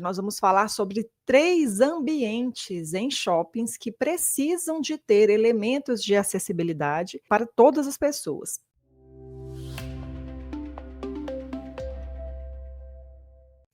Nós vamos falar sobre 3 ambientes em shoppings que precisam de ter elementos de acessibilidade para todas as pessoas.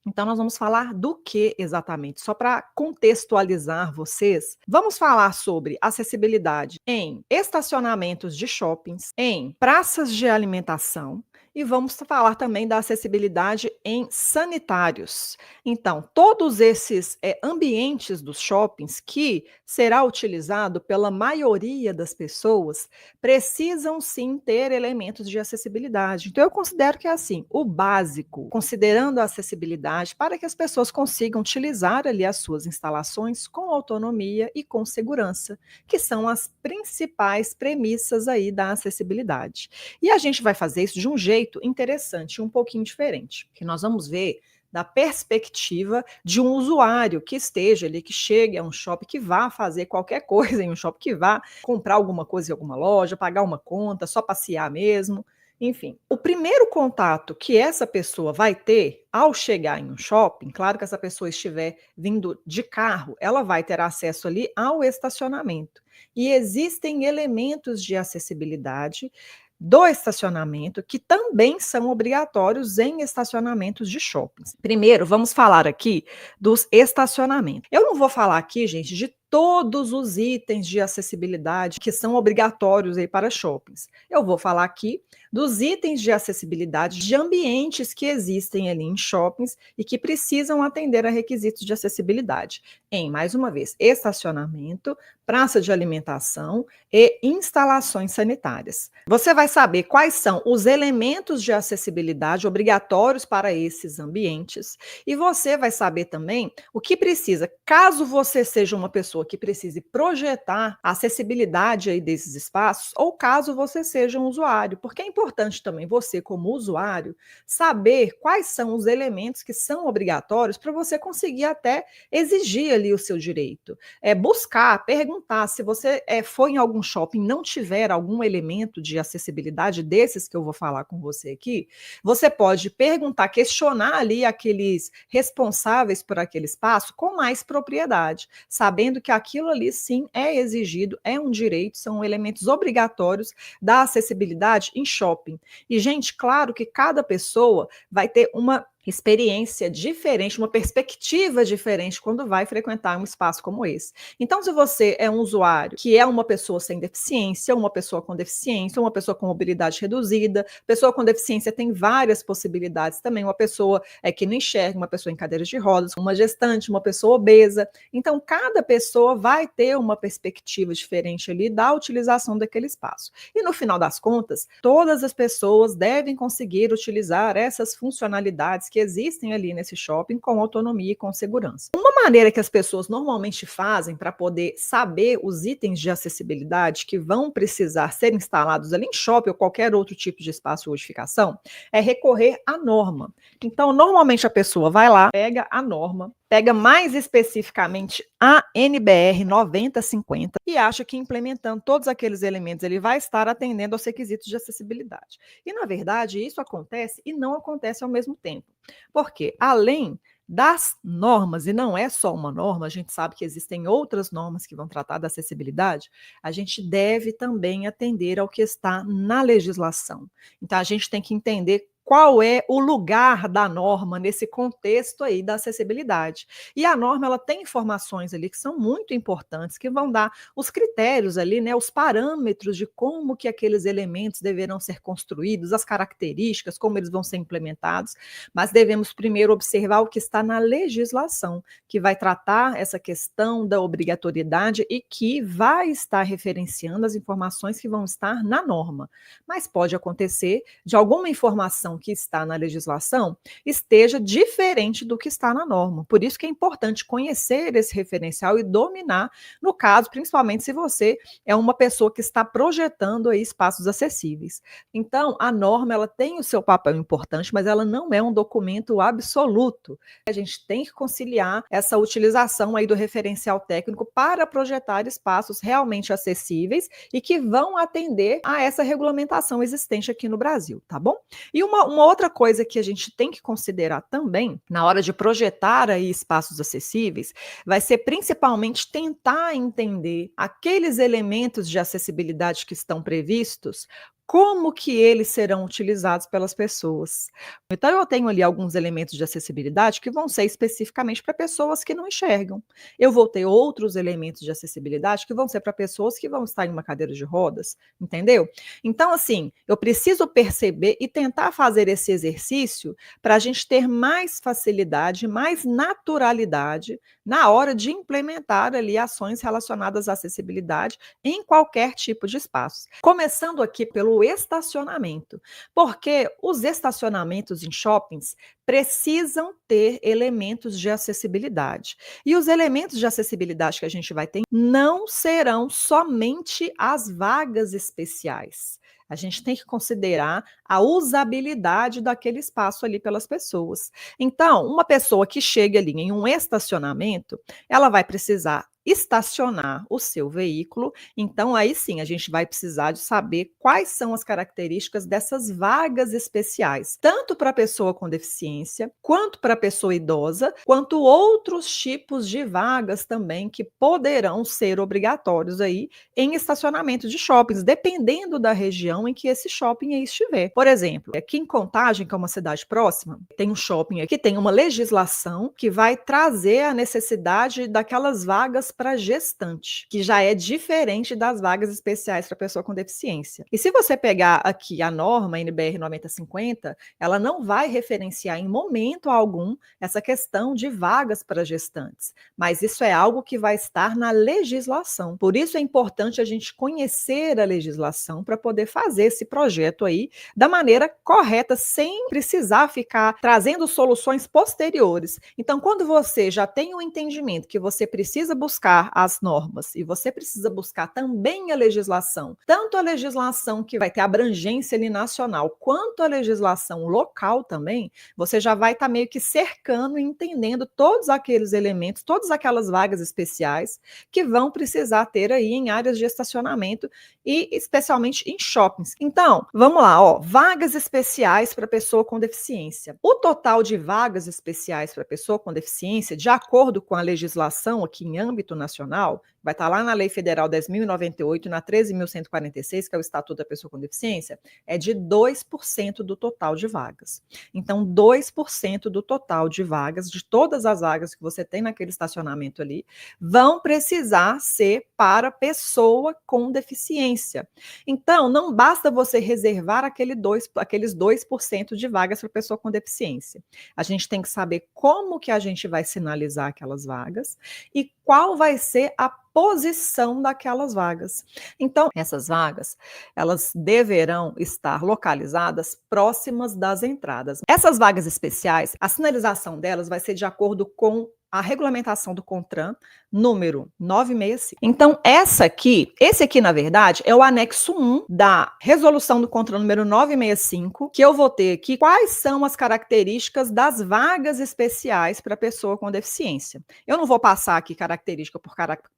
Então, nós vamos falar do que exatamente? Só para contextualizar vocês, vamos falar sobre acessibilidade em estacionamentos de shoppings, em praças de alimentação e vamos falar também da acessibilidade em sanitários. Então, todos esses ambientes dos shoppings que será utilizado pela maioria das pessoas precisam sim ter elementos de acessibilidade. Então, eu considero que é assim, o básico, considerando a acessibilidade, para que as pessoas consigam utilizar ali as suas instalações com autonomia e com segurança, que são as principais premissas aí da acessibilidade. E a gente vai fazer isso de um jeito interessante, um pouquinho diferente, que nós vamos ver da perspectiva de um usuário que esteja ali, que chegue a um shopping, que vá fazer qualquer coisa em um shopping, que vá comprar alguma coisa em alguma loja, pagar uma conta, só passear mesmo, enfim. O primeiro contato que essa pessoa vai ter ao chegar em um shopping, claro que essa pessoa estiver vindo de carro, ela vai ter acesso ali ao estacionamento. E existem elementos de acessibilidade do estacionamento, que também são obrigatórios em estacionamentos de shoppings. Primeiro, vamos falar aqui dos estacionamentos. Eu não vou falar aqui, gente, de todos os itens de acessibilidade que são obrigatórios aí para shoppings. Eu vou falar aqui dos itens de acessibilidade de ambientes que existem ali em shoppings e que precisam atender a requisitos de acessibilidade. Em, mais uma vez, estacionamento, praça de alimentação e instalações sanitárias. Você vai saber quais são os elementos de acessibilidade obrigatórios para esses ambientes e você vai saber também o que precisa, caso você seja uma pessoa que precise projetar a acessibilidade aí desses espaços ou caso você seja um usuário, porque é importante também você, como usuário, saber quais são os elementos que são obrigatórios para você conseguir até exigir ali o seu direito. Buscar, perguntar, se você for em algum shopping e não tiver algum elemento de acessibilidade desses que eu vou falar com você aqui, você pode perguntar, questionar ali aqueles responsáveis por aquele espaço com mais propriedade, sabendo que aquilo ali sim é exigido, é um direito, são elementos obrigatórios da acessibilidade em shopping. E, gente, claro que cada pessoa vai ter uma experiência diferente, uma perspectiva diferente quando vai frequentar um espaço como esse. Então, se você é um usuário que é uma pessoa sem deficiência, uma pessoa com deficiência, uma pessoa com mobilidade reduzida, pessoa com deficiência tem várias possibilidades também, uma pessoa que não enxerga, uma pessoa em cadeira de rodas, uma gestante, uma pessoa obesa. Então, cada pessoa vai ter uma perspectiva diferente ali da utilização daquele espaço. E no final das contas, todas as pessoas devem conseguir utilizar essas funcionalidades que existem ali nesse shopping com autonomia e com segurança. Uma maneira que as pessoas normalmente fazem para poder saber os itens de acessibilidade que vão precisar ser instalados ali em shopping ou qualquer outro tipo de espaço ou edificação é recorrer à norma. Então, normalmente a pessoa vai lá, pega a norma, pega mais especificamente a NBR 9050 e acha que implementando todos aqueles elementos ele vai estar atendendo aos requisitos de acessibilidade. E, na verdade, isso acontece e não acontece ao mesmo tempo. Porque, além das normas, e não é só uma norma, a gente sabe que existem outras normas que vão tratar da acessibilidade, a gente deve também atender ao que está na legislação. Então, a gente tem que entender qual é o lugar da norma nesse contexto aí da acessibilidade. E a norma, ela tem informações ali que são muito importantes, que vão dar os critérios ali, né, os parâmetros de como que aqueles elementos deverão ser construídos, as características, como eles vão ser implementados, mas devemos primeiro observar o que está na legislação, que vai tratar essa questão da obrigatoriedade e que vai estar referenciando as informações que vão estar na norma. Mas pode acontecer de alguma informação que está na legislação esteja diferente do que está na norma. Por isso que é importante conhecer esse referencial e dominar, no caso, principalmente se você é uma pessoa que está projetando aí espaços acessíveis. Então, a norma, ela tem o seu papel importante, mas ela não é um documento absoluto. A gente tem que conciliar essa utilização aí do referencial técnico para projetar espaços realmente acessíveis e que vão atender a essa regulamentação existente aqui no Brasil, tá bom? E uma uma outra coisa que a gente tem que considerar também, na hora de projetar aí espaços acessíveis, vai ser principalmente tentar entender aqueles elementos de acessibilidade que estão previstos, como que eles serão utilizados pelas pessoas. Então eu tenho ali alguns elementos de acessibilidade que vão ser especificamente para pessoas que não enxergam. Eu vou ter outros elementos de acessibilidade que vão ser para pessoas que vão estar em uma cadeira de rodas, entendeu? Então, assim, eu preciso perceber e tentar fazer esse exercício para a gente ter mais facilidade, mais naturalidade na hora de implementar ali ações relacionadas à acessibilidade em qualquer tipo de espaço. Começando aqui pelo estacionamento, porque os estacionamentos em shoppings precisam ter elementos de acessibilidade. E os elementos de acessibilidade que a gente vai ter não serão somente as vagas especiais. A gente tem que considerar a usabilidade daquele espaço ali pelas pessoas. Então, uma pessoa que chega ali em um estacionamento, ela vai precisar estacionar o seu veículo. Então, aí sim, a gente vai precisar de saber quais são as características dessas vagas especiais, tanto para a pessoa com deficiência, quanto para a pessoa idosa, quanto outros tipos de vagas também que poderão ser obrigatórios aí em estacionamento de shoppings, dependendo da região em que esse shopping aí estiver. Por exemplo, aqui em Contagem, que é uma cidade próxima, tem um shopping aqui que tem uma legislação que vai trazer a necessidade daquelas vagas para gestante, que já é diferente das vagas especiais para pessoa com deficiência. E se você pegar aqui a norma NBR 9050, ela não vai referenciar em momento algum essa questão de vagas para gestantes, mas isso é algo que vai estar na legislação. Por isso é importante a gente conhecer a legislação para poder fazer esse projeto aí da maneira correta, sem precisar ficar trazendo soluções posteriores. Então, quando você já tem um entendimento que você precisa buscar as normas e você precisa buscar também a legislação, tanto a legislação que vai ter abrangência ali nacional, quanto a legislação local também, você já vai estar meio que cercando e entendendo todos aqueles elementos, todas aquelas vagas especiais que vão precisar ter aí em áreas de estacionamento e especialmente em shoppings. Então, vamos lá, ó, vagas especiais para pessoa com deficiência. O total de vagas especiais para pessoa com deficiência, de acordo com a legislação aqui em âmbito nacional, vai estar lá na Lei Federal 10.098, na 13.146, que é o Estatuto da Pessoa com Deficiência, é de 2% do total de vagas. Então, 2% do total de vagas, de todas as vagas que você tem naquele estacionamento ali, vão precisar ser para pessoa com deficiência. Então, não basta você reservar aqueles 2% de vagas para pessoa com deficiência. A gente tem que saber como que a gente vai sinalizar aquelas vagas e qual vai ser a posição daquelas vagas. Então, essas vagas, elas deverão estar localizadas próximas das entradas. Essas vagas especiais, a sinalização delas vai ser de acordo com a regulamentação do CONTRAN, número 965. Então, esse aqui, na verdade, é o anexo 1 da resolução do CONTRAN número 965, que eu vou ter aqui quais são as características das vagas especiais para pessoa com deficiência. Eu não vou passar aqui característica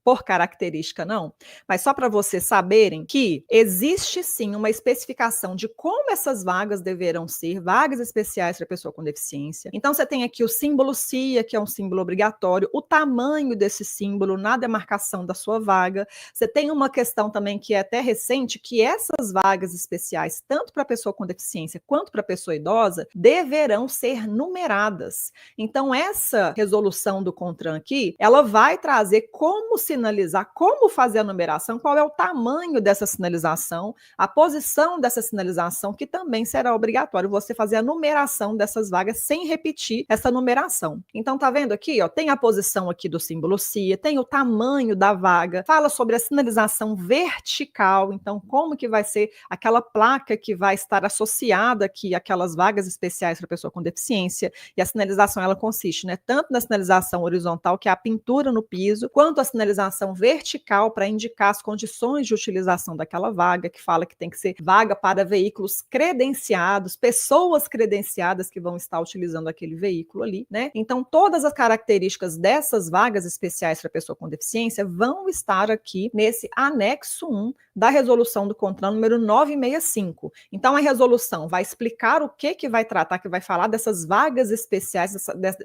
por característica, não, mas só para vocês saberem que existe sim uma especificação de como essas vagas deverão ser, vagas especiais para pessoa com deficiência. Então, você tem aqui o símbolo CIA, que é um símbolo obrigatório, o tamanho desse símbolo na demarcação da sua vaga. Você tem uma questão também que é até recente, que essas vagas especiais, tanto para pessoa com deficiência quanto para pessoa idosa, deverão ser numeradas. Então, essa resolução do CONTRAN aqui, ela vai trazer como sinalizar, como fazer a numeração, qual é o tamanho dessa sinalização, a posição dessa sinalização, que também será obrigatório você fazer a numeração dessas vagas sem repetir essa numeração. Então, tá vendo aqui, ó, tem a posição aqui do símbolo CIA, tem o tamanho da vaga, fala sobre a sinalização vertical, então como que vai ser aquela placa que vai estar associada aqui àquelas vagas especiais para pessoa com deficiência, e a sinalização ela consiste, né, tanto na sinalização horizontal, que é a pintura no piso, quanto a sinalização vertical para indicar as condições de utilização daquela vaga, que fala que tem que ser vaga para veículos credenciados, pessoas credenciadas que vão estar utilizando aquele veículo ali, né? Então, todas as características características dessas vagas especiais para pessoa com deficiência vão estar aqui nesse anexo 1 da resolução do CONTRAN número 965. Então, a resolução vai explicar o que vai tratar, que vai falar dessas vagas especiais,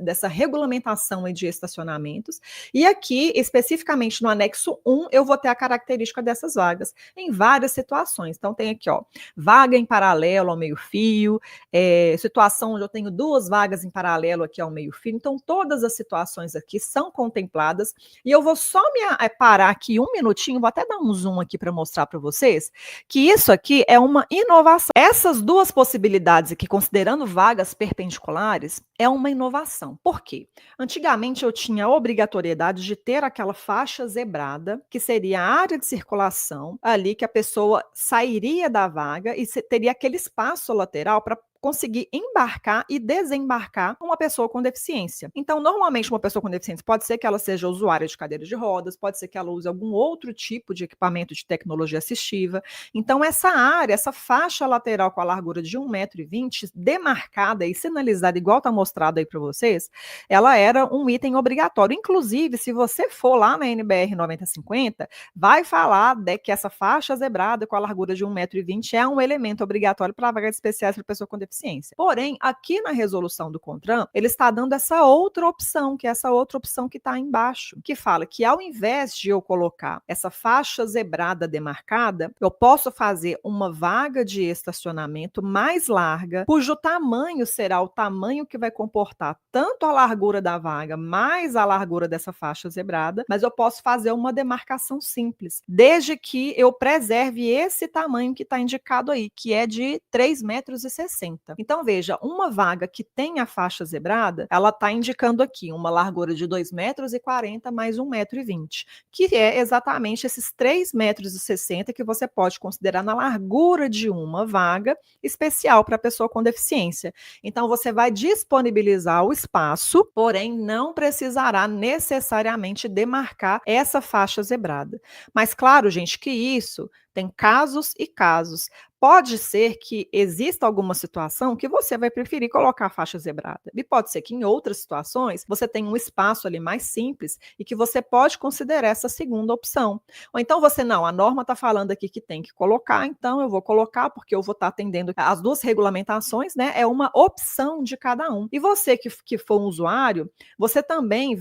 dessa regulamentação de estacionamentos. E aqui, especificamente no anexo 1, eu vou ter a característica dessas vagas em várias situações. Então, tem aqui, ó, vaga em paralelo ao meio-fio, situação onde eu tenho duas vagas em paralelo aqui ao meio-fio. Então, todas as situações aqui são contempladas. E eu vou só me parar aqui um minutinho, vou até dar um zoom aqui para mostrar para vocês que isso aqui é uma inovação. Essas duas possibilidades aqui, considerando vagas perpendiculares, é uma inovação. Por quê? Antigamente eu tinha a obrigatoriedade de ter aquela faixa zebrada, que seria a área de circulação, ali que a pessoa sairia da vaga e teria aquele espaço lateral para conseguir embarcar e desembarcar uma pessoa com deficiência. Então, normalmente, uma pessoa com deficiência pode ser que ela seja usuária de cadeira de rodas, pode ser que ela use algum outro tipo de equipamento de tecnologia assistiva. Então, essa área, essa faixa lateral com a largura de 1,20 m, demarcada e sinalizada, igual está mostrado aí para vocês, ela era um item obrigatório. Inclusive, se você for lá na NBR 9050, vai falar de que essa faixa zebrada com a largura de 1,20 m é um elemento obrigatório para vagas especiais para pessoa com deficiência. Porém, aqui na resolução do CONTRAN, ele está dando essa outra opção, que é essa outra opção que está embaixo, que fala que ao invés de eu colocar essa faixa zebrada demarcada, eu posso fazer uma vaga de estacionamento mais larga, cujo tamanho será o tamanho que vai comportar tanto a largura da vaga mais a largura dessa faixa zebrada, mas eu posso fazer uma demarcação simples, desde que eu preserve esse tamanho que está indicado aí, que é de 3,60 m. Então, veja, uma vaga que tem a faixa zebrada, ela está indicando aqui uma largura de 2,40 m mais 1,20 m, que é exatamente esses 3,60 m que você pode considerar na largura de uma vaga especial para pessoa com deficiência. Então, você vai disponibilizar o espaço, porém, não precisará necessariamente demarcar essa faixa zebrada. Mas, claro, gente, que isso tem casos e casos. Pode ser que exista alguma situação que você vai preferir colocar a faixa zebrada. E pode ser que em outras situações você tenha um espaço ali mais simples e que você pode considerar essa segunda opção. Ou então você, não, a norma está falando aqui que tem que colocar, então eu vou colocar porque eu vou estar atendendo as duas regulamentações, né? É uma opção de cada um. E você que for um usuário, você também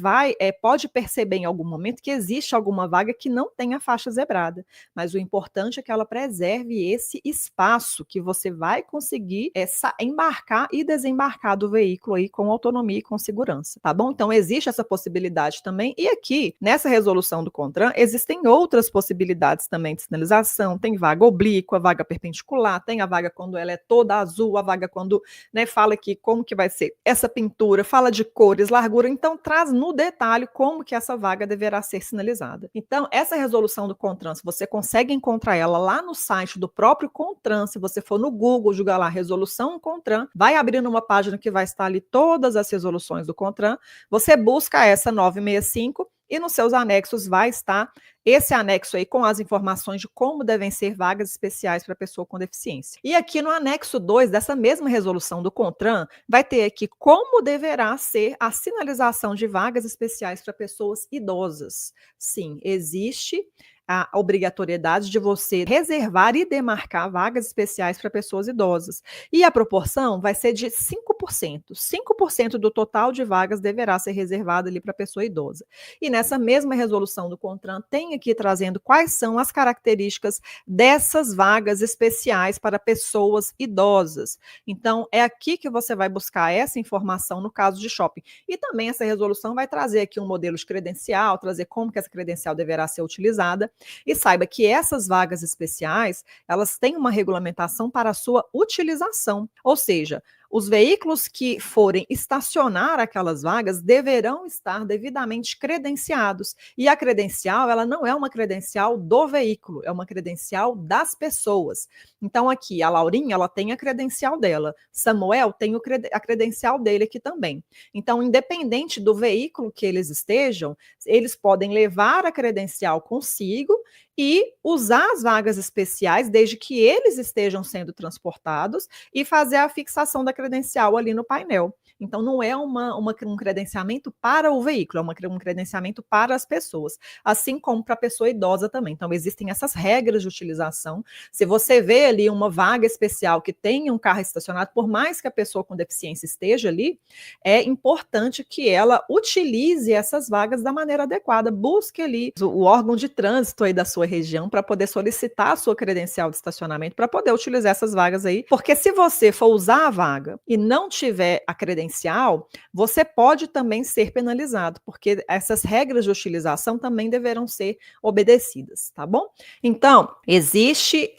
pode perceber em algum momento que existe alguma vaga que não tem a faixa zebrada. Mas o importante é que ela preserve esse espaço que você vai conseguir embarcar e desembarcar do veículo aí com autonomia e com segurança, tá bom? Então existe essa possibilidade também, e aqui nessa resolução do CONTRAN existem outras possibilidades também de sinalização. Tem vaga oblíqua, vaga perpendicular, tem a vaga quando ela é toda azul, a vaga quando, né, fala aqui como que vai ser essa pintura, fala de cores, largura, então traz no detalhe como que essa vaga deverá ser sinalizada. Então essa resolução do CONTRAN, se você consegue encontrar ela lá no site do próprio CONTRAN, se você for no Google, jogar lá resolução CONTRAN, vai abrir numa página que vai estar ali todas as resoluções do CONTRAN, você busca essa 965 e nos seus anexos vai estar esse anexo aí com as informações de como devem ser vagas especiais para pessoa com deficiência. E aqui no anexo 2 dessa mesma resolução do CONTRAN, vai ter aqui como deverá ser a sinalização de vagas especiais para pessoas idosas. Sim, existe a obrigatoriedade de você reservar e demarcar vagas especiais para pessoas idosas. E a proporção vai ser de 5%. 5% do total de vagas deverá ser reservada ali para pessoa idosa. E nessa mesma resolução do CONTRAN tem aqui trazendo quais são as características dessas vagas especiais para pessoas idosas. Então, é aqui que você vai buscar essa informação no caso de shopping. E também essa resolução vai trazer aqui um modelo de credencial, trazer como que essa credencial deverá ser utilizada. E saiba que essas vagas especiais, elas têm uma regulamentação para a sua utilização. Ou seja, os veículos que forem estacionar aquelas vagas deverão estar devidamente credenciados. E a credencial, ela não é uma credencial do veículo, é uma credencial das pessoas. Então aqui, a Laurinha, ela tem a credencial dela. Samuel tem a credencial dele aqui também. Então, independente do veículo que eles estejam, eles podem levar a credencial consigo e usar as vagas especiais, desde que eles estejam sendo transportados, e fazer a fixação da credencial ali no painel. Então, não é um credenciamento para o veículo, é um credenciamento para as pessoas, assim como para a pessoa idosa também. Então, existem essas regras de utilização. Se você vê ali uma vaga especial que tenha um carro estacionado, por mais que a pessoa com deficiência esteja ali, é importante que ela utilize essas vagas da maneira adequada. Busque ali o órgão de trânsito aí da sua região para poder solicitar a sua credencial de estacionamento para poder utilizar essas vagas aí, porque se você for usar a vaga e não tiver a credencial, você pode também ser penalizado, porque essas regras de utilização também deverão ser obedecidas, tá bom? Então, existe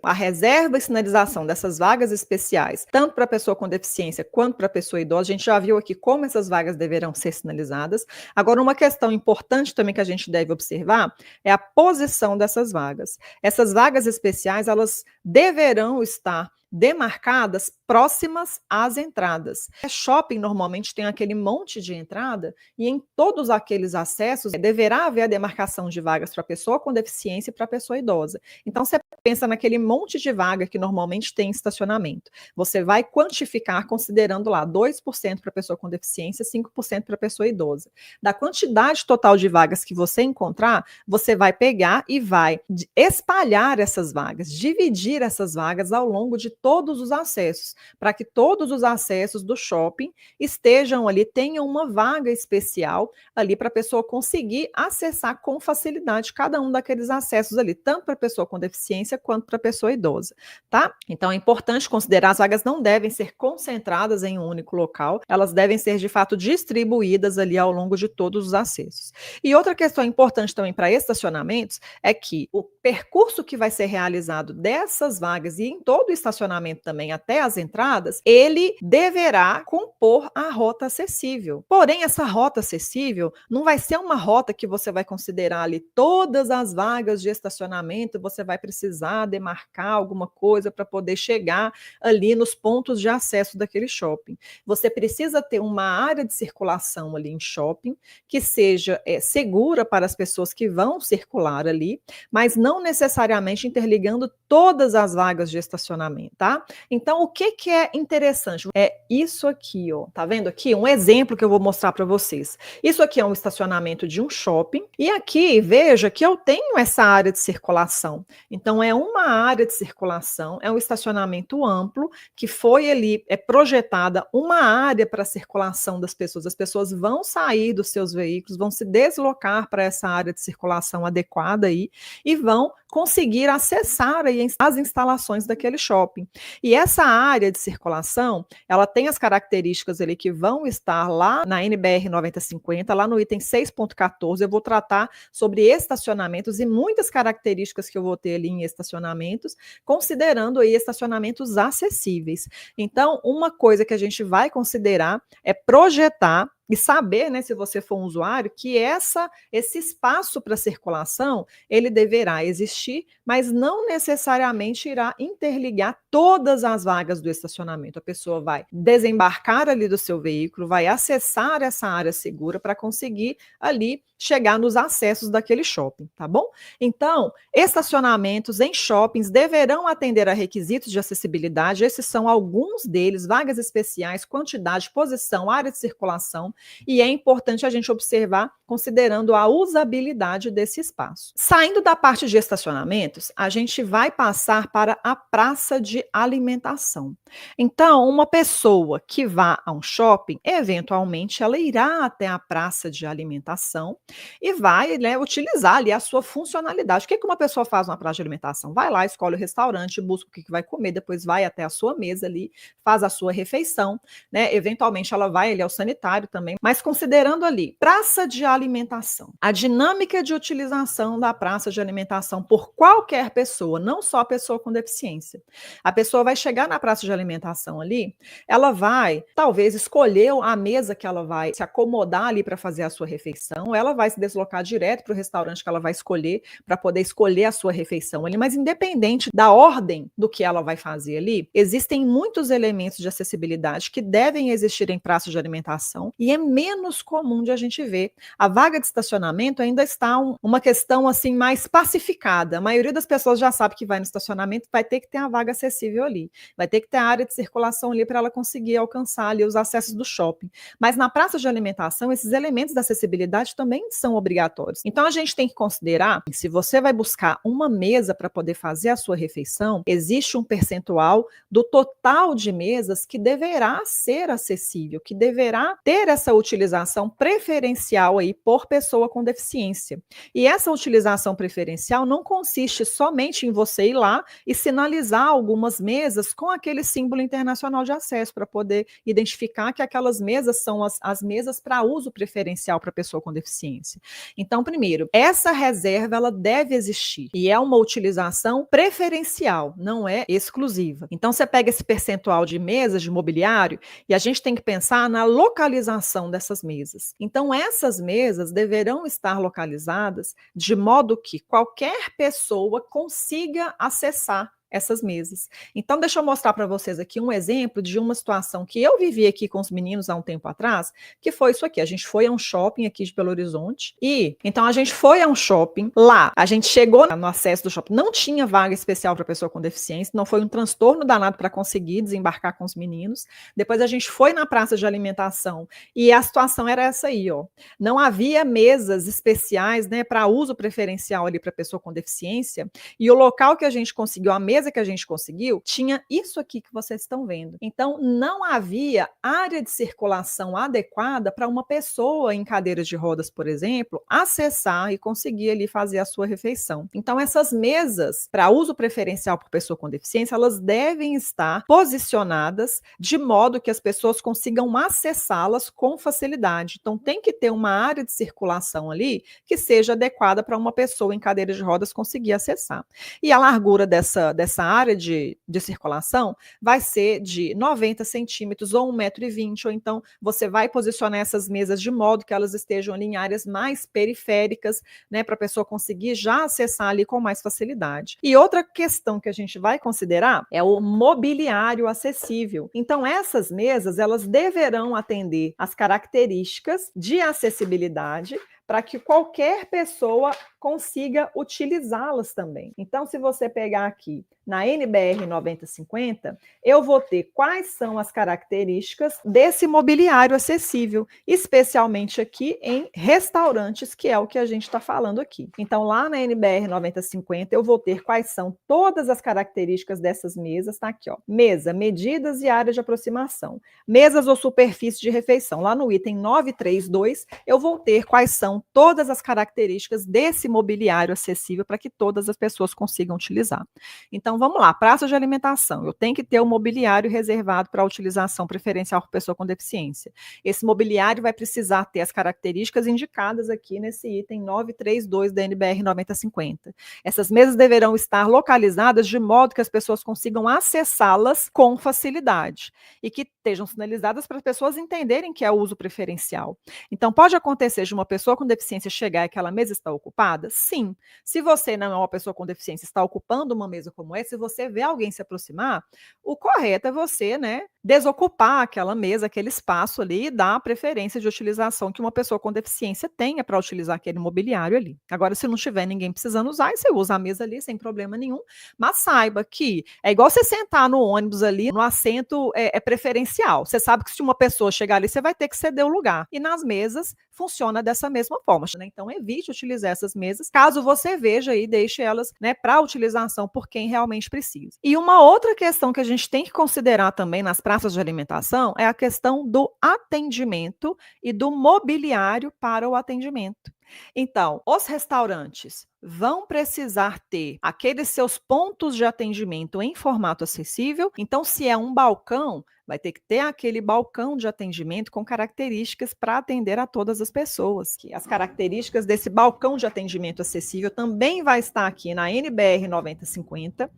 a reserva e sinalização dessas vagas especiais, tanto para a pessoa com deficiência quanto para a pessoa idosa. A gente já viu aqui como essas vagas deverão ser sinalizadas. Agora, uma questão importante também que a gente deve observar é a posição dessas vagas. Essas vagas especiais, elas deverão estar demarcadas próximas às entradas. Shopping normalmente tem aquele monte de entrada e em todos aqueles acessos deverá haver a demarcação de vagas para pessoa com deficiência e para pessoa idosa. Então você pensa naquele monte de vaga que normalmente tem estacionamento. Você vai quantificar considerando lá 2% para pessoa com deficiência, 5% para pessoa idosa. Da quantidade total de vagas que você encontrar, você vai pegar e vai espalhar essas vagas, dividir essas vagas ao longo de todos os acessos, para que todos os acessos do shopping estejam ali, tenham uma vaga especial ali para a pessoa conseguir acessar com facilidade cada um daqueles acessos ali, tanto para a pessoa com deficiência quanto para a pessoa idosa, tá? Então é importante considerar, as vagas não devem ser concentradas em um único local, elas devem ser de fato distribuídas ali ao longo de todos os acessos. E outra questão importante também para estacionamentos é que o percurso que vai ser realizado dessas vagas e em todo o estacionamento também até as entradas, ele deverá compor a rota acessível. Porém, essa rota acessível não vai ser uma rota que você vai considerar ali todas as vagas de estacionamento, você vai precisar demarcar alguma coisa para poder chegar ali nos pontos de acesso daquele shopping. Você precisa ter uma área de circulação ali em shopping que seja segura para as pessoas que vão circular ali, mas não necessariamente interligando todas as vagas de estacionamento, tá? Então, o que é interessante? É isso aqui, ó. Tá vendo aqui? Um exemplo que eu vou mostrar para vocês. Isso aqui é um estacionamento de um shopping e aqui, veja que eu tenho essa área de circulação. Então, é uma área de circulação, é um estacionamento amplo que foi ali projetada uma área para a circulação das pessoas. As pessoas vão sair dos seus veículos, vão se deslocar para essa área de circulação adequada aí e vão conseguir acessar aí as instalações daquele shopping. E essa área de circulação, ela tem as características ali que vão estar lá na NBR 9050, lá no item 6.14, eu vou tratar sobre estacionamentos e muitas características que eu vou ter ali em estacionamentos, considerando aí estacionamentos acessíveis. Então, uma coisa que a gente vai considerar é projetar e saber, né, se você for um usuário, que esse espaço para circulação, ele deverá existir, mas não necessariamente irá interligar todas as vagas do estacionamento. A pessoa vai desembarcar ali do seu veículo, vai acessar essa área segura para conseguir ali chegar nos acessos daquele shopping, tá bom? Então, estacionamentos em shoppings deverão atender a requisitos de acessibilidade, esses são alguns deles, vagas especiais, quantidade, posição, área de circulação, e é importante a gente observar considerando a usabilidade desse espaço. Saindo da parte de estacionamentos, a gente vai passar para a praça de alimentação. Então, uma pessoa que vá a um shopping, eventualmente ela irá até a praça de alimentação e vai, né, utilizar ali a sua funcionalidade. O que uma pessoa faz numa praça de alimentação? Vai lá, escolhe o restaurante, busca o que vai comer, depois vai até a sua mesa ali, faz a sua refeição, né? Eventualmente ela vai ali ao sanitário também, mas considerando ali praça de alimentação, a dinâmica de utilização da praça de alimentação por qualquer pessoa, não só a pessoa com deficiência. A pessoa vai chegar na praça de alimentação ali, ela vai talvez escolher a mesa que ela vai se acomodar ali para fazer a sua refeição, ela vai se deslocar direto para o restaurante que ela vai escolher para poder escolher a sua refeição ali, mas independente da ordem do que ela vai fazer ali, existem muitos elementos de acessibilidade que devem existir em praças de alimentação e é menos comum de a gente ver. A vaga de estacionamento ainda está uma questão assim mais pacificada. A maioria das pessoas já sabe que vai no estacionamento, vai ter que ter a vaga acessível ali, vai ter que ter a área de circulação ali para ela conseguir alcançar ali os acessos do shopping. Mas na praça de alimentação, esses elementos da acessibilidade também são obrigatórios. Então a gente tem que considerar que se você vai buscar uma mesa para poder fazer a sua refeição, existe um percentual do total de mesas que deverá ser acessível, que deverá ter essa utilização preferencial aí por pessoa com deficiência. E essa utilização preferencial não consiste somente em você ir lá e sinalizar algumas mesas com aquele símbolo internacional de acesso para poder identificar que aquelas mesas são as mesas para uso preferencial para pessoa com deficiência. Então, primeiro, essa reserva ela deve existir e é uma utilização preferencial, não é exclusiva. Então, você pega esse percentual de mesas de mobiliário e a gente tem que pensar na localização dessas mesas. Então, essas mesas deverão estar localizadas de modo que qualquer pessoa consiga acessar essas mesas. Então, deixa eu mostrar para vocês aqui um exemplo de uma situação que eu vivi aqui com os meninos há um tempo atrás, que foi isso aqui. A gente foi a um shopping aqui de Belo Horizonte e, então, a gente foi a um shopping lá. A gente chegou no acesso do shopping, não tinha vaga especial para pessoa com deficiência, não foi um transtorno danado para conseguir desembarcar com os meninos. Depois a gente foi na praça de alimentação e a situação era essa aí, ó. Não havia mesas especiais, né, para uso preferencial ali para pessoa com deficiência e o local que a gente conseguiu, a mesa que a gente conseguiu, tinha isso aqui que vocês estão vendo. Então, não havia área de circulação adequada para uma pessoa em cadeiras de rodas, por exemplo, acessar e conseguir ali fazer a sua refeição. Então, essas mesas para uso preferencial por pessoa com deficiência, elas devem estar posicionadas de modo que as pessoas consigam acessá-las com facilidade. Então, tem que ter uma área de circulação ali que seja adequada para uma pessoa em cadeira de rodas conseguir acessar. E a largura dessa área de circulação vai ser de 90 centímetros ou 1,20 m, ou então você vai posicionar essas mesas de modo que elas estejam ali em áreas mais periféricas, né, para a pessoa conseguir já acessar ali com mais facilidade. E outra questão que a gente vai considerar é o mobiliário acessível. Então, essas mesas, elas deverão atender às características de acessibilidade para que qualquer pessoa consiga utilizá-las também. Então, se você pegar aqui na NBR 9050, eu vou ter quais são as características desse mobiliário acessível, especialmente aqui em restaurantes, que é o que a gente está falando aqui. Então, lá na NBR 9050, eu vou ter quais são todas as características dessas mesas, tá aqui, ó. Mesa, medidas e área de aproximação. Mesas ou superfície de refeição. Lá no item 932, eu vou ter quais são todas as características desse mobiliário acessível para que todas as pessoas consigam utilizar. Então, vamos lá, praça de alimentação. Eu tenho que ter um mobiliário reservado para utilização preferencial por pessoa com deficiência. Esse mobiliário vai precisar ter as características indicadas aqui nesse item 932 da NBR 9050. Essas mesas deverão estar localizadas de modo que as pessoas consigam acessá-las com facilidade e que estejam sinalizadas para as pessoas entenderem que é o uso preferencial. Então, pode acontecer de uma pessoa com deficiência chegar e aquela mesa está ocupada? Sim. Se você não é uma pessoa com deficiência, está ocupando uma mesa como essa, se você vê alguém se aproximar, o correto é você, né, desocupar aquela mesa, aquele espaço ali e dar a preferência de utilização que uma pessoa com deficiência tenha para utilizar aquele mobiliário ali. Agora, se não tiver ninguém precisando usar, você usa a mesa ali sem problema nenhum, mas saiba que é igual você sentar no ônibus ali, no assento é preferencial. Você sabe que se uma pessoa chegar ali, você vai ter que ceder o lugar. E nas mesas, funciona dessa mesma forma, né? Então, evite utilizar essas mesas, caso você veja e deixe elas, né, para utilização por quem realmente precisa. E uma outra questão que a gente tem que considerar também nas praças de alimentação é a questão do atendimento e do mobiliário para o atendimento. Então, os restaurantes vão precisar ter aqueles seus pontos de atendimento em formato acessível. Então, se é um balcão, vai ter que ter aquele balcão de atendimento com características para atender a todas as pessoas. As características desse balcão de atendimento acessível também vai estar aqui na NBR 9050.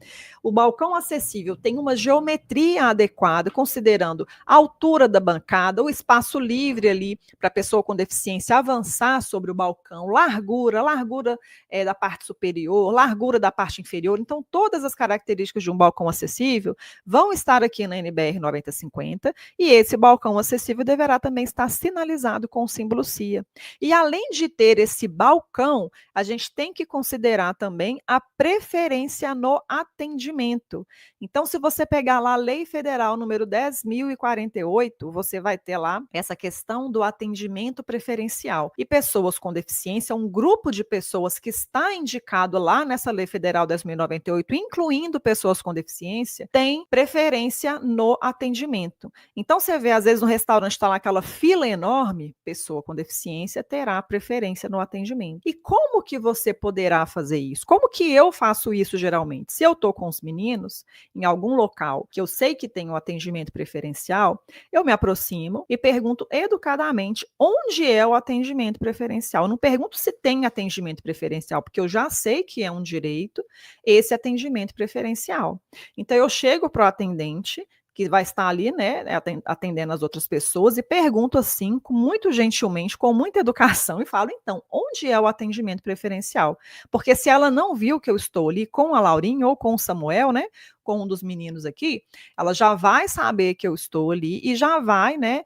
O balcão acessível tem uma geometria adequada, considerando a altura da bancada, o espaço livre ali para a pessoa com deficiência avançar sobre o balcão balcão, largura da parte superior, largura da parte inferior. Então, todas as características de um balcão acessível vão estar aqui na NBR 9050 e esse balcão acessível deverá também estar sinalizado com o símbolo CIA. E além de ter esse balcão, a gente tem que considerar também a preferência no atendimento. Então, se você pegar lá a Lei Federal número 10.048, você vai ter lá essa questão do atendimento preferencial. E pessoas com deficiência, um grupo de pessoas que está indicado lá nessa Lei Federal 10.098, incluindo pessoas com deficiência, tem preferência no atendimento. Então, você vê, às vezes, no restaurante está lá aquela fila enorme, pessoa com deficiência terá preferência no atendimento. E como que você poderá fazer isso? Como que eu faço isso geralmente? Se eu estou com os meninos em algum local que eu sei que tem um atendimento preferencial, eu me aproximo e pergunto educadamente onde é o atendimento preferencial. Eu não pergunto se tem atendimento preferencial, porque eu já sei que é um direito esse atendimento preferencial. Então, eu chego para o atendente, que vai estar ali, né, atendendo as outras pessoas, e pergunto assim, muito gentilmente, com muita educação, e falo, então, onde é o atendimento preferencial? Porque se ela não viu que eu estou ali com a Laurinha ou com o Samuel, né, com um dos meninos aqui, ela já vai saber que eu estou ali e já vai, né,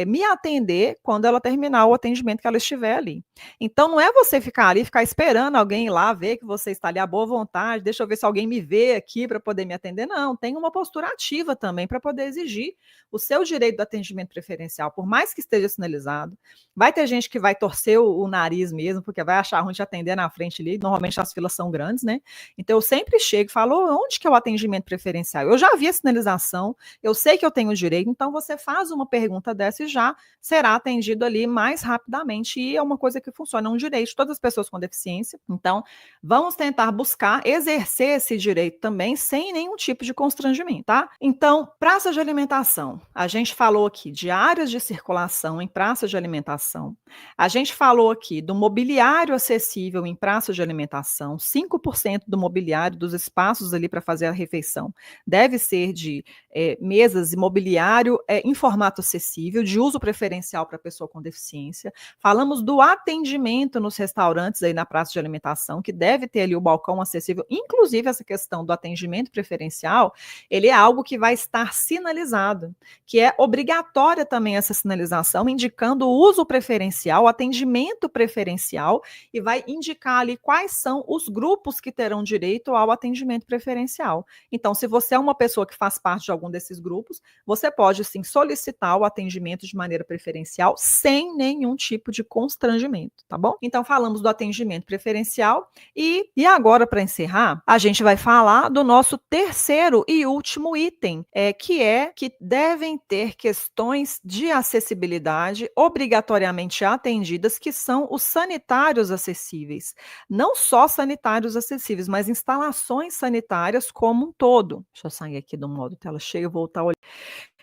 me atender quando ela terminar o atendimento que ela estiver ali. Então, não é você ficar ali, ficar esperando alguém ir lá ver que você está ali à boa vontade, deixa eu ver se alguém me vê aqui para poder me atender. Não, tem uma postura ativa também para poder exigir o seu direito do atendimento preferencial, por mais que esteja sinalizado. Vai ter gente que vai torcer o nariz mesmo, porque vai achar ruim de atender na frente ali, normalmente as filas são grandes, né? Então, eu sempre chego e falo, onde que é o atendimento preferencial? Eu já vi a sinalização, eu sei que eu tenho direito, então você faz uma pergunta dessa e já será atendido ali mais rapidamente, e é uma coisa que funciona, é um direito de todas as pessoas com deficiência. Então, vamos tentar buscar exercer esse direito também sem nenhum tipo de constrangimento, tá? Então, praça de alimentação. A gente falou aqui de áreas de circulação em praças de alimentação. A gente falou aqui do mobiliário acessível em praças de alimentação. 5% do mobiliário dos espaços ali para fazer a refeição deve ser de mesas e mobiliário em formato acessível, de uso preferencial para pessoa com deficiência. Falamos do atendimento nos restaurantes aí na praça de alimentação, que deve ter ali o balcão acessível, inclusive essa questão do atendimento preferencial, ele é algo que vai estar sinalizado, que é obrigatória também essa sinalização, indicando o uso preferencial, o atendimento preferencial, e vai indicar ali quais são os grupos que terão direito ao atendimento preferencial. Então, se você é uma pessoa que faz parte de algum desses grupos, você pode sim solicitar o atendimento de maneira preferencial sem nenhum tipo de constrangimento, tá bom? Então, falamos do atendimento preferencial e agora, para encerrar, a gente vai falar do nosso terceiro e último item, que devem ter questões de acessibilidade obrigatoriamente atendidas, que são os sanitários acessíveis. Não só sanitários acessíveis, mas instalações sanitárias como um todo. Deixa eu sair aqui do modo tela cheia e voltar a olhar.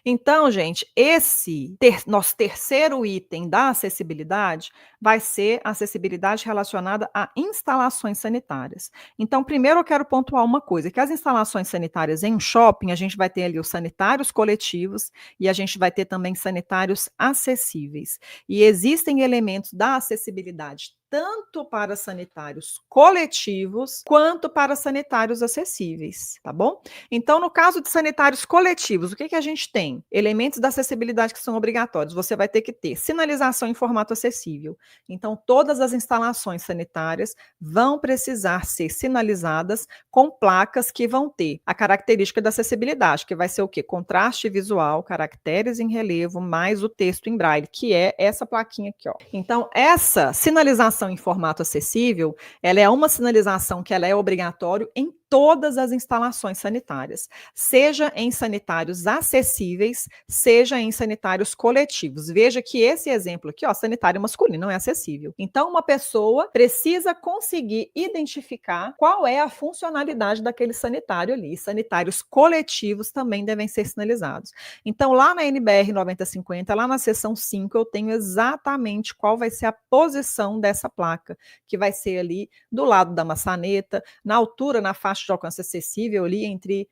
Então, gente, esse nosso terceiro item da acessibilidade vai ser a acessibilidade relacionada a instalações sanitárias. Então, primeiro eu quero pontuar uma coisa, que as instalações sanitárias em um shopping, a gente vai ter ali os sanitários coletivos e a gente vai ter também sanitários acessíveis. E existem elementos da acessibilidade tanto para sanitários coletivos quanto para sanitários acessíveis, tá bom? Então, no caso de sanitários coletivos, o que a gente tem? Elementos da acessibilidade que são obrigatórios. Você vai ter que ter sinalização em formato acessível. Então, todas as instalações sanitárias vão precisar ser sinalizadas com placas que vão ter a característica da acessibilidade, que vai ser o quê? Contraste visual, caracteres em relevo, mais o texto em braille, que é essa plaquinha aqui, ó. Então, essa sinalização em formato acessível, ela é uma sinalização que ela é obrigatória em todas as instalações sanitárias, seja em sanitários acessíveis, seja em sanitários coletivos. Veja que esse exemplo aqui, ó, sanitário masculino, não é acessível. Então, uma pessoa precisa conseguir identificar qual é a funcionalidade daquele sanitário ali. Sanitários coletivos também devem ser sinalizados. Então, lá na NBR 9050, lá na seção 5, eu tenho exatamente qual vai ser a posição dessa placa, que vai ser ali do lado da maçaneta, na altura, na faixa de alcance acessível ali entre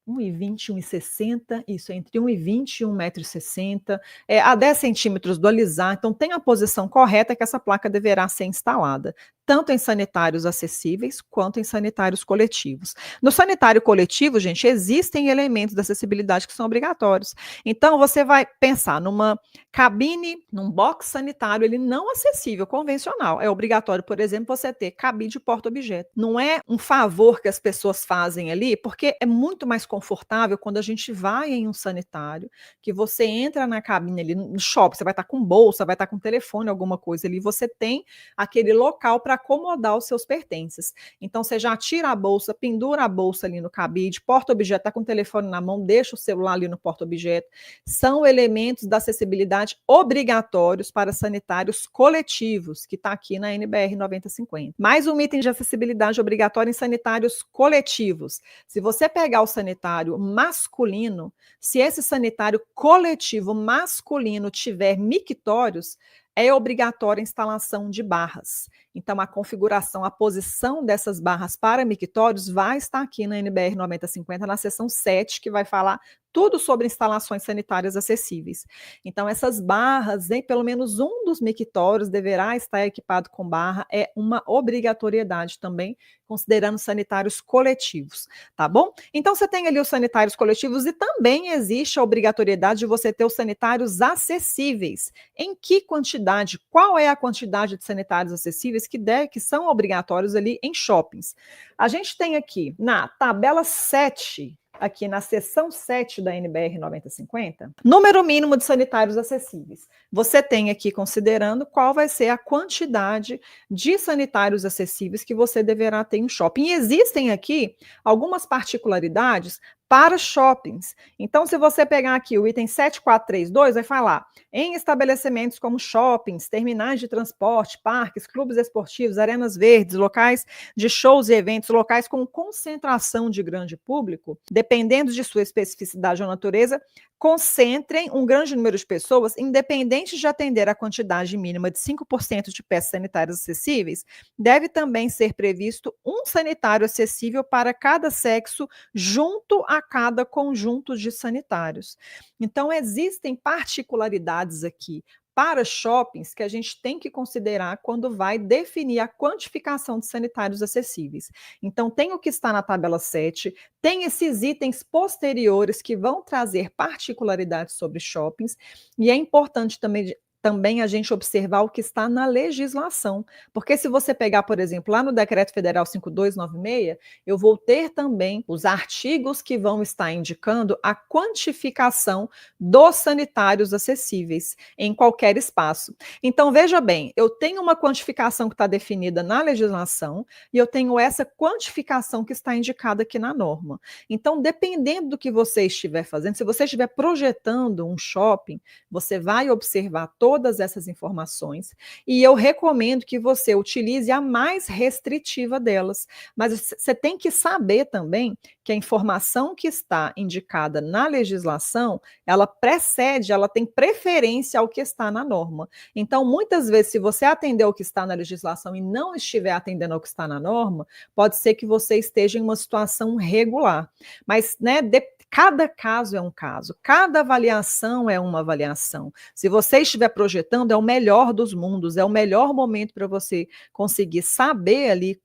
1,20, 1,60, isso, entre 1,20 e 1,60 m, a 10 centímetros do alisar, então tem a posição correta que essa placa deverá ser instalada, tanto em sanitários acessíveis quanto em sanitários coletivos. No sanitário coletivo, gente, existem elementos da acessibilidade que são obrigatórios. Então, você vai pensar numa cabine, num box sanitário, ele não acessível, convencional. É obrigatório, por exemplo, você ter cabide porta-objeto. Não é um favor que as pessoas fazem ali, porque é muito mais confortável quando a gente vai em um sanitário, que você entra na cabine ali no shopping, você vai estar com bolsa, vai estar com telefone, alguma coisa ali, você tem aquele local para acomodar os seus pertences. Então, você já tira a bolsa, pendura a bolsa ali no cabide, porta-objeto, está com o telefone na mão, deixa o celular ali no porta-objeto. São elementos da acessibilidade obrigatórios para sanitários coletivos, que está aqui na NBR 9050. Mais um item de acessibilidade obrigatória em sanitários coletivos. Se você pegar o sanitário masculino, se esse sanitário coletivo masculino tiver mictórios, é obrigatória a instalação de barras. Então, a configuração, a posição dessas barras para mictórios vai estar aqui na NBR 9050, na seção 7, que vai falar tudo sobre instalações sanitárias acessíveis. Então, essas barras, pelo menos um dos mictórios deverá estar equipado com barra, é uma obrigatoriedade também, considerando sanitários coletivos, tá bom? Então, você tem ali os sanitários coletivos e também existe a obrigatoriedade de você ter os sanitários acessíveis. Em que quantidade? Qual é a quantidade de sanitários acessíveis que são obrigatórios ali em shoppings? A gente tem aqui na tabela 7, aqui na seção 7 da NBR 9050, número mínimo de sanitários acessíveis. Você tem aqui considerando qual vai ser a quantidade de sanitários acessíveis que você deverá ter em shopping. E existem aqui algumas particularidades para shoppings. Então, se você pegar aqui o item 7432, vai falar em estabelecimentos como shoppings, terminais de transporte, parques, clubes esportivos, arenas verdes, locais de shows e eventos, locais com concentração de grande público, dependendo de sua especificidade ou natureza, concentrem um grande número de pessoas, independente de atender a quantidade mínima de 5% de peças sanitárias acessíveis, deve também ser previsto um sanitário acessível para cada sexo, junto a cada conjunto de sanitários. Então, existem particularidades aqui para shoppings que a gente tem que considerar quando vai definir a quantificação de sanitários acessíveis. Então, tem o que está na tabela 7, tem esses itens posteriores que vão trazer particularidades sobre shoppings, e é importante também a gente observar o que está na legislação, porque se você pegar, por exemplo, lá no Decreto Federal 5296, eu vou ter também os artigos que vão estar indicando a quantificação dos sanitários acessíveis em qualquer espaço. Então, veja bem, eu tenho uma quantificação que está definida na legislação e eu tenho essa quantificação que está indicada aqui na norma. Então, dependendo do que você estiver fazendo, se você estiver projetando um shopping, você vai observar todas essas informações e eu recomendo que você utilize a mais restritiva delas. Mas você tem que saber também que a informação que está indicada na legislação, ela precede, ela tem preferência ao que está na norma. Então, muitas vezes, se você atender ao que está na legislação e não estiver atendendo ao que está na norma, pode ser que você esteja em uma situação regular. Mas, né, cada caso é um caso, cada avaliação é uma avaliação. Se você estiver projetando, é o melhor dos mundos, é o melhor momento para você conseguir saber ali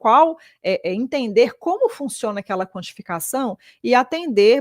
entender como funciona aquela quantificação e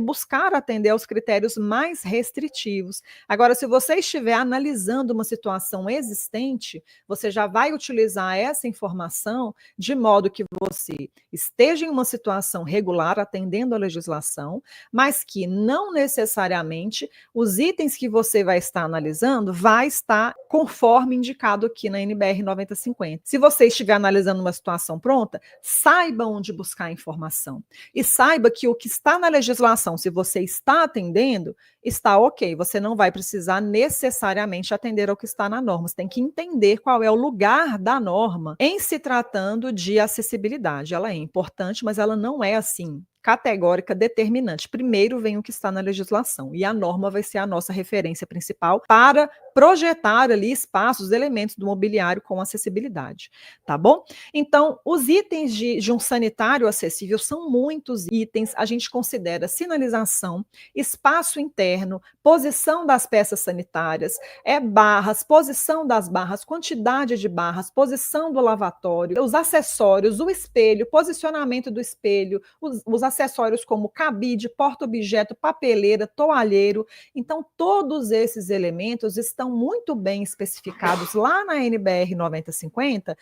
buscar atender aos critérios mais restritivos. Agora, se você estiver analisando uma situação existente, você já vai utilizar essa informação de modo que você esteja em uma situação regular, atendendo à legislação, mas que não necessariamente os itens que você vai estar analisando vai estar conforme indicado aqui na NBR 9050. Se você estiver analisando uma situação pronta, saiba onde buscar informação. E saiba que o que está na legislação, se você está atendendo, está ok. Você não vai precisar necessariamente atender ao que está na norma. Você tem que entender qual é o lugar da norma em se tratando de acessibilidade. Ela é importante, mas ela não é assim categórica, determinante. Primeiro vem o que está na legislação e a norma vai ser a nossa referência principal para projetar ali espaços, elementos do mobiliário com acessibilidade, tá bom? Então, os itens de um sanitário acessível são muitos itens. A gente considera sinalização, espaço interno, posição das peças sanitárias, barras, posição das barras, quantidade de barras, posição do lavatório, os acessórios, o espelho, posicionamento do espelho, os acessórios como cabide, porta-objeto, papeleira, toalheiro. Então, todos esses elementos estão muito bem especificados lá na NBR 9050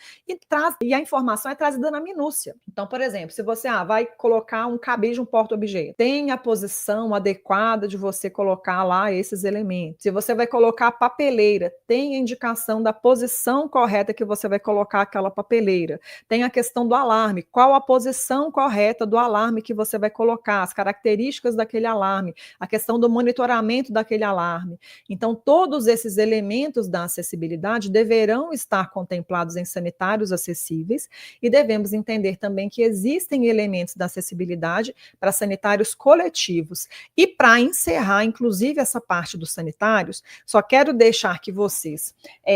e a informação é trazida na minúcia. Então, por exemplo, se você vai colocar um cabide, um porta-objeto, tem a posição adequada de você colocar lá esses elementos. Se você vai colocar a papeleira, tem a indicação da posição correta que você vai colocar aquela papeleira. Tem a questão do alarme, qual a posição correta do alarme que você vai colocar, as características daquele alarme, a questão do monitoramento daquele alarme. Então, todos esses elementos da acessibilidade deverão estar contemplados em sanitários acessíveis e devemos entender também que existem elementos da acessibilidade para sanitários coletivos. E para encerrar, inclusive, essa parte dos sanitários, só quero deixar que vocês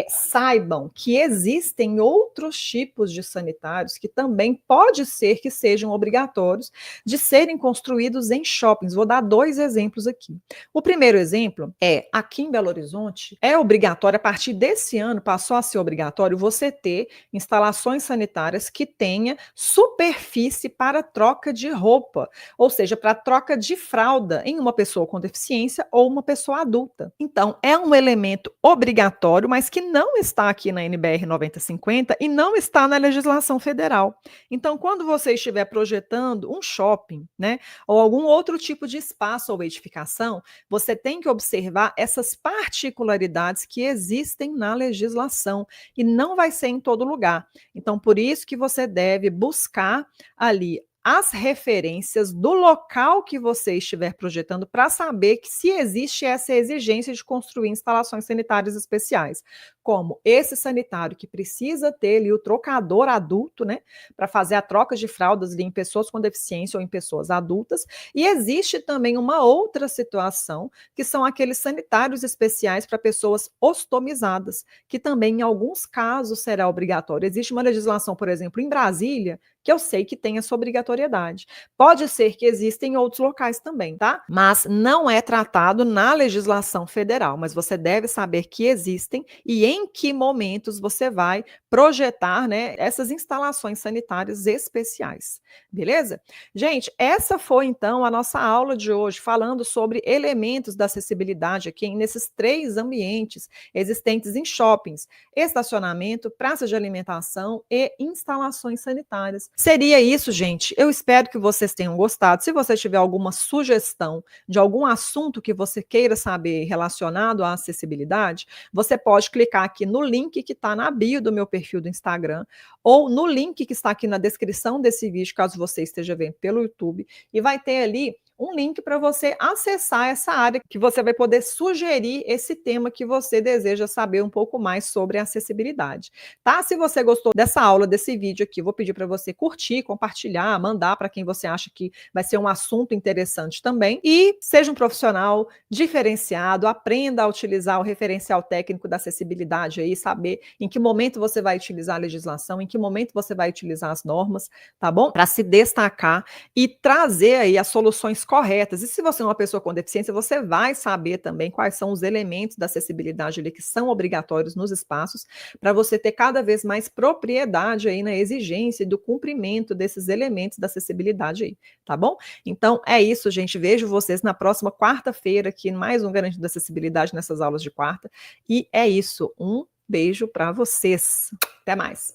saibam que existem outros tipos de sanitários que também pode ser que sejam obrigatórios de serem construídos em shoppings. Vou dar 2 exemplos aqui. O primeiro exemplo aqui em Belo Horizonte, é obrigatório, a partir desse ano, passou a ser obrigatório você ter instalações sanitárias que tenha superfície para troca de roupa, ou seja, para troca de fralda em uma pessoa com deficiência ou uma pessoa adulta. Então, é um elemento obrigatório, mas que não está aqui na NBR 9050 e não está na legislação federal. Então, quando você estiver projetando um shopping, né, ou algum outro tipo de espaço ou edificação, você tem que observar essas particularidades que existem na legislação e não vai ser em todo lugar. Então, por isso que você deve buscar ali as referências do local que você estiver projetando para saber que se existe essa exigência de construir instalações sanitárias especiais, como esse sanitário que precisa ter ali o trocador adulto, né, para fazer a troca de fraldas ali em pessoas com deficiência ou em pessoas adultas, e existe também uma outra situação, que são aqueles sanitários especiais para pessoas ostomizadas, que também em alguns casos será obrigatório. Existe uma legislação, por exemplo, em Brasília, que eu sei que tem essa obrigatoriedade. Pode ser que exista em outros locais também, tá? Mas não é tratado na legislação federal, mas você deve saber que existem e em que momentos você vai projetar, né, essas instalações sanitárias especiais. Beleza? Gente, essa foi então a nossa aula de hoje, falando sobre elementos da acessibilidade aqui nesses 3 ambientes existentes em shoppings: estacionamento, praças de alimentação e instalações sanitárias. Seria isso, gente. Eu espero que vocês tenham gostado. Se você tiver alguma sugestão de algum assunto que você queira saber relacionado à acessibilidade, você pode clicar aqui no link que está na bio do meu perfil do Instagram ou no link que está aqui na descrição desse vídeo, caso você esteja vendo pelo YouTube, e vai ter ali um link para você acessar essa área, que você vai poder sugerir esse tema que você deseja saber um pouco mais sobre acessibilidade, tá? Se você gostou dessa aula, desse vídeo aqui, vou pedir para você curtir, compartilhar, mandar para quem você acha que vai ser um assunto interessante também, e seja um profissional diferenciado, aprenda a utilizar o referencial técnico da acessibilidade aí, saber em que momento você vai utilizar a legislação, em que momento você vai utilizar as normas, tá bom? Para se destacar e trazer aí as soluções corretas. E se você é uma pessoa com deficiência, você vai saber também quais são os elementos da acessibilidade ali que são obrigatórios nos espaços, para você ter cada vez mais propriedade aí na exigência do cumprimento desses elementos da acessibilidade aí, tá bom? Então é isso, gente. Vejo vocês na próxima quarta-feira aqui, mais um Garantindo Acessibilidade nessas aulas de quarta. E é isso. Um beijo para vocês. Até mais.